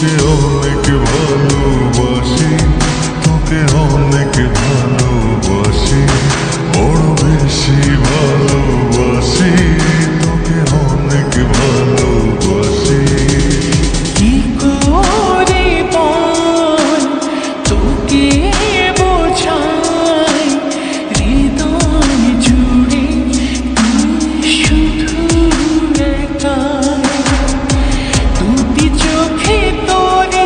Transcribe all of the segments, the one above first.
তোকে অনেক ভালোবাসি, তোকে অনেক ভালোবাসি, বড় বেশি ভালোবাসি, তোকে অনেক ভালোবাসি। কি করে বল তোকে বোঝাই, হৃদয় জুড়ে তুই শুধু একাই। দুটি চোখে তোরে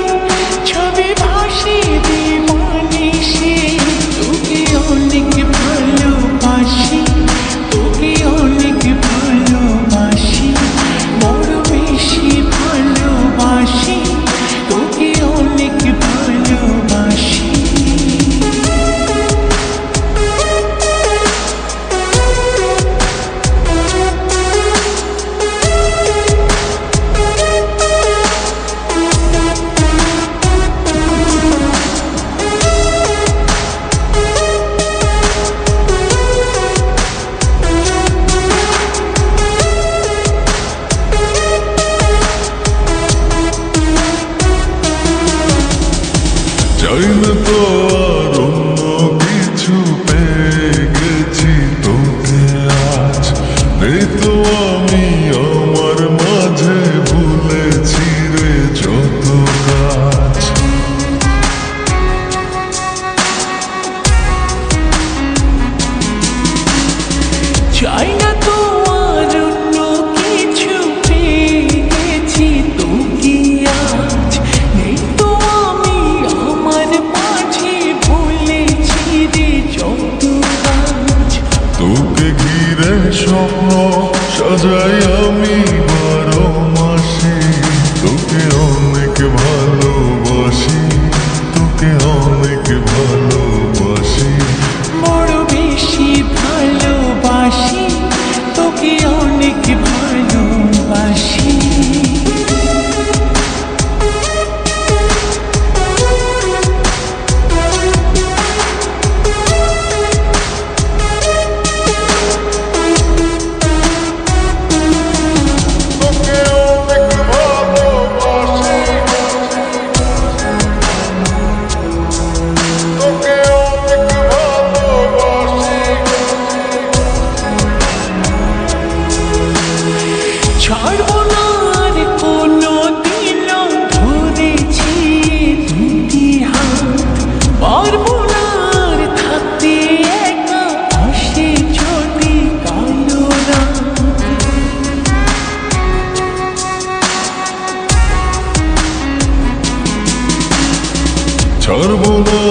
ছবি ভাসে দিবানিশি, তোকে অনেক ভালোবাসি, তোকে অনেক ভালোবাসি, বড় বেশি ভালোবাসি, তোকে অনেক ভালোবাসি। চাই না তো আর অন্য কিছু, পেয়ে গেছি তোকে আজ। নেই তো আমি আমার মাঝে, ভুলেছি রে যত কাজ। চাই না তো আর অন্য কিছু, পেয়ে গেছি তোকে আজ। নেই তো আমি আমার মাঝে, ভুলেছি রে যত কাজ। তোকে ঘিরে স্বপ্ন সাজাই আমি 12 মাসে, তোকে অনেক ভালোবাসি, তোকে অনেক ভালোবাসি, বড় বেশি ভালোবাসি, তোকে অনেক ভালোবাসি। তোকে অনেক ভালোবাসি, তোকে অনেক ভালোবাসি। ছাড়বো না আর কোনো দিন, ধরেছি দুটি হাত। পারবো না আর থাকতে একা, আসে যদি কালো রাত। ছাড়বো না